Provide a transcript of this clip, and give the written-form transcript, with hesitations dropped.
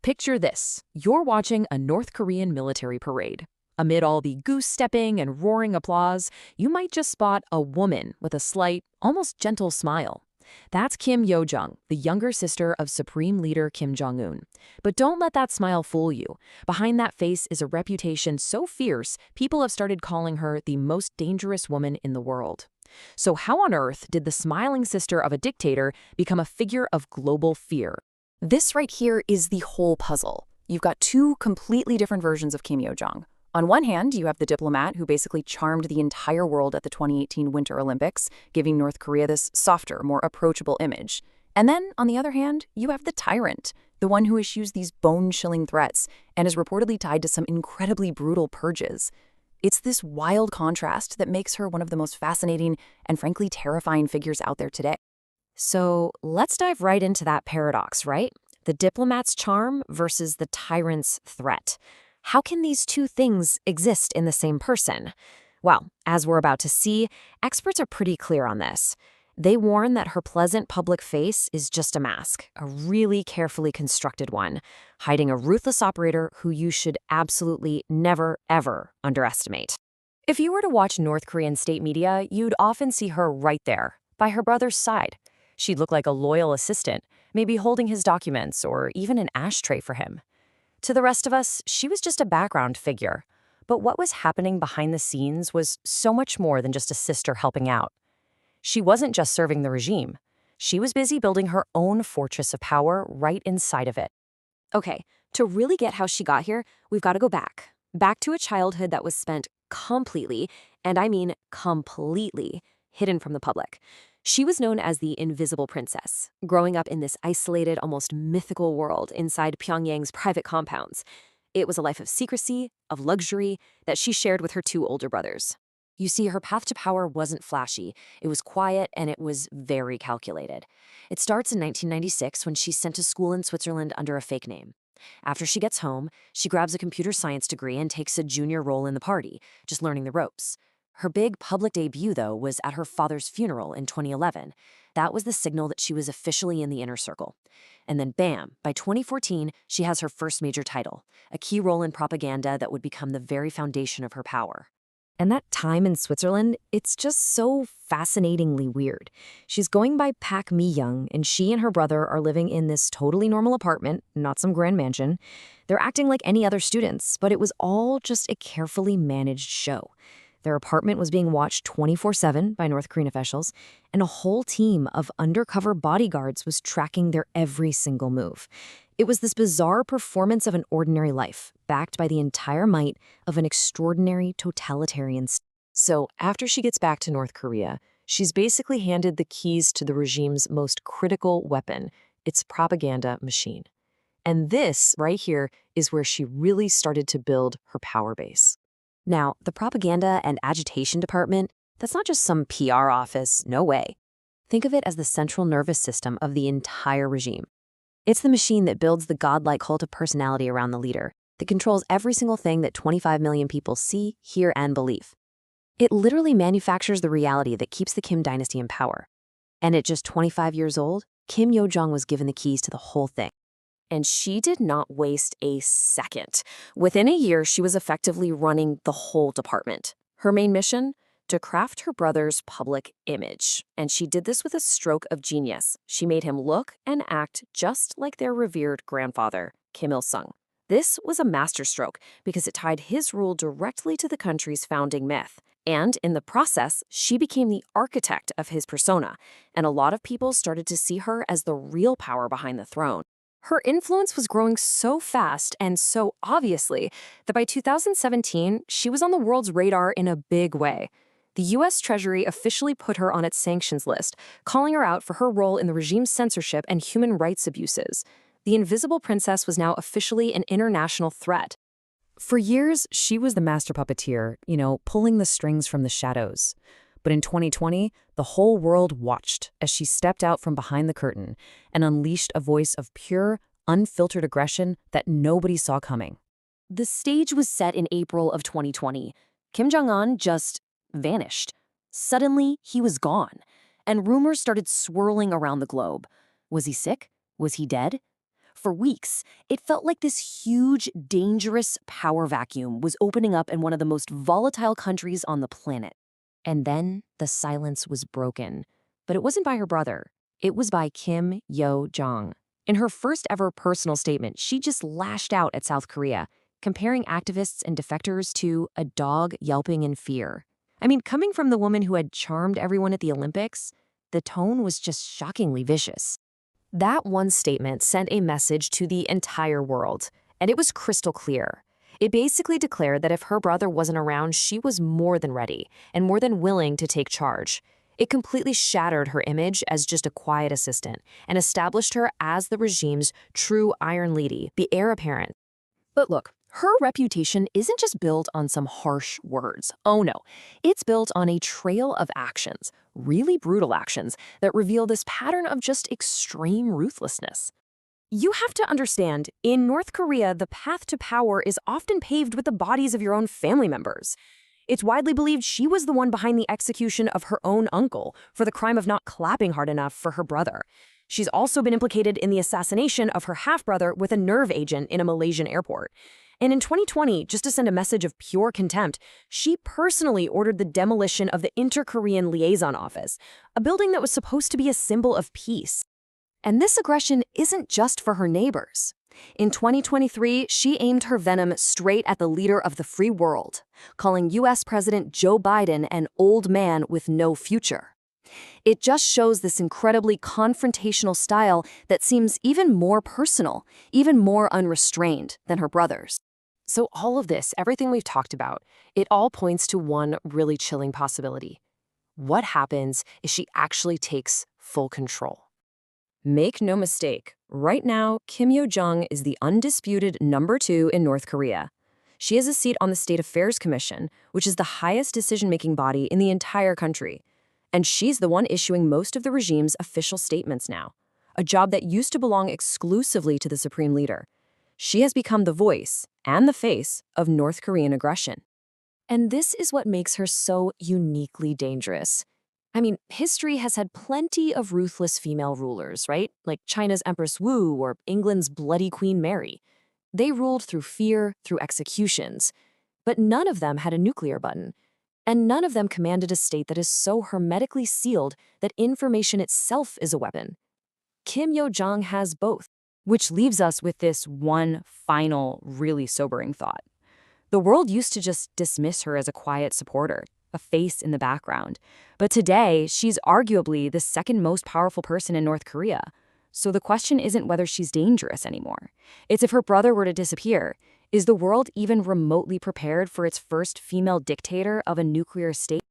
Picture this. You're watching a North Korean military parade. Amid all the goose-stepping and roaring applause, you might just spot a woman with a slight, almost gentle smile. That's Kim Yo-jong, the younger sister of Supreme Leader Kim Jong-un. But don't let that smile fool you. Behind that face is a reputation so fierce, people have started calling her the most dangerous woman in the world. So how on earth did the smiling sister of a dictator become a figure of global fear? This right here is the whole puzzle. You've got two completely different versions of Kim Yo-jong. On one hand, you have the diplomat who basically charmed the entire world at the 2018 Winter Olympics, giving North Korea this softer, more approachable image. And then, on the other hand, you have the tyrant, the one who issues these bone-chilling threats and is reportedly tied to some incredibly brutal purges. It's this wild contrast that makes her one of the most fascinating and frankly terrifying figures out there today. So let's dive right into that paradox, right? The diplomat's charm versus the tyrant's threat. How can these two things exist in the same person? Well, as we're about to see, experts are pretty clear on this. They warn that her pleasant public face is just a mask, a really carefully constructed one, hiding a ruthless operator who you should absolutely never, ever underestimate. If you were to watch North Korean state media, you'd often see her right there, by her brother's side. She'd look like a loyal assistant, maybe holding his documents or even an ashtray for him. To the rest of us, she was just a background figure. But what was happening behind the scenes was so much more than just a sister helping out. She wasn't just serving the regime. She was busy building her own fortress of power right inside of it. Okay, to really get how she got here, we've got to go back. Back to a childhood that was spent completely, and I mean completely, hidden from the public. She was known as the Invisible Princess, growing up in this isolated, almost mythical world inside Pyongyang's private compounds. It was a life of secrecy, of luxury, that she shared with her two older brothers. You see, her path to power wasn't flashy. It was quiet, and it was very calculated. It starts in 1996 when she's sent to school in Switzerland under a fake name. After she gets home, she grabs a computer science degree and takes a junior role in the party, just learning the ropes. Her big public debut, though, was at her father's funeral in 2011. That was the signal that she was officially in the inner circle. And then bam, by 2014, she has her first major title, a key role in propaganda that would become the very foundation of her power. And that time in Switzerland, it's just so fascinatingly weird. She's going by Pak Mi-young, and she and her brother are living in this totally normal apartment, not some grand mansion. They're acting like any other students, but it was all just a carefully managed show. Their apartment was being watched 24/7 by North Korean officials, and a whole team of undercover bodyguards was tracking their every single move. It was this bizarre performance of an ordinary life, backed by the entire might of an extraordinary totalitarian state. So after she gets back to North Korea, she's basically handed the keys to the regime's most critical weapon, its propaganda machine. And this, right here, is where she really started to build her power base. Now, the propaganda and agitation department, that's not just some PR office, no way. Think of it as the central nervous system of the entire regime. It's the machine that builds the godlike cult of personality around the leader, that controls every single thing that 25 million people see, hear, and believe. It literally manufactures the reality that keeps the Kim dynasty in power. And at just 25 years old, Kim Yo-jong was given the keys to the whole thing. And she did not waste a second. Within a year, she was effectively running the whole department. Her main mission? To craft her brother's public image. And she did this with a stroke of genius. She made him look and act just like their revered grandfather, Kim Il-sung. This was a masterstroke because it tied his rule directly to the country's founding myth. And in the process, she became the architect of his persona. And a lot of people started to see her as the real power behind the throne. Her influence was growing so fast and so obviously that by 2017, she was on the world's radar in a big way. The U.S. Treasury officially put her on its sanctions list, calling her out for her role in the regime's censorship and human rights abuses. The Invisible Princess was now officially an international threat. For years, she was the master puppeteer, pulling the strings from the shadows. But in 2020, the whole world watched as she stepped out from behind the curtain and unleashed a voice of pure, unfiltered aggression that nobody saw coming. The stage was set in April of 2020. Kim Jong-un just vanished. Suddenly, he was gone, and rumors started swirling around the globe. Was he sick? Was he dead? For weeks, it felt like this huge, dangerous power vacuum was opening up in one of the most volatile countries on the planet. And then the silence was broken. But it wasn't by her brother. It was by Kim Yo-jong. In her first ever personal statement, she just lashed out at South Korea, comparing activists and defectors to a dog yelping in fear. I mean, coming from the woman who had charmed everyone at the Olympics, the tone was just shockingly vicious. That one statement sent a message to the entire world, and it was crystal clear. It basically declared that if her brother wasn't around, she was more than ready and more than willing to take charge. It completely shattered her image as just a quiet assistant and established her as the regime's true Iron Lady, the heir apparent. But look, her reputation isn't just built on some harsh words. Oh no, it's built on a trail of actions, really brutal actions, that reveal this pattern of just extreme ruthlessness. You have to understand, in North Korea, the path to power is often paved with the bodies of your own family members. It's widely believed she was the one behind the execution of her own uncle for the crime of not clapping hard enough for her brother. She's also been implicated in the assassination of her half-brother with a nerve agent in a Malaysian airport. And in 2020, just to send a message of pure contempt, she personally ordered the demolition of the Inter-Korean Liaison Office, a building that was supposed to be a symbol of peace. And this aggression isn't just for her neighbors. In 2023, she aimed her venom straight at the leader of the free world, calling U.S. President Joe Biden an old man with no future. It just shows this incredibly confrontational style that seems even more personal, even more unrestrained than her brother's. So all of this, everything we've talked about, it all points to one really chilling possibility. What happens if she actually takes full control? Make no mistake, right now, Kim Yo-jong is the undisputed #2 in North Korea. She has a seat on the State Affairs Commission, which is the highest decision-making body in the entire country. And she's the one issuing most of the regime's official statements now, a job that used to belong exclusively to the supreme leader. She has become the voice and the face of North Korean aggression. And this is what makes her so uniquely dangerous. I mean, history has had plenty of ruthless female rulers, right? Like China's Empress Wu or England's Bloody Queen Mary. They ruled through fear, through executions. But none of them had a nuclear button. And none of them commanded a state that is so hermetically sealed that information itself is a weapon. Kim Yo-jong has both. Which leaves us with this one final, really sobering thought. The world used to just dismiss her as a quiet supporter, a face in the background. But today, she's arguably the second most powerful person in North Korea. So the question isn't whether she's dangerous anymore. It's if her brother were to disappear, is the world even remotely prepared for its first female dictator of a nuclear state?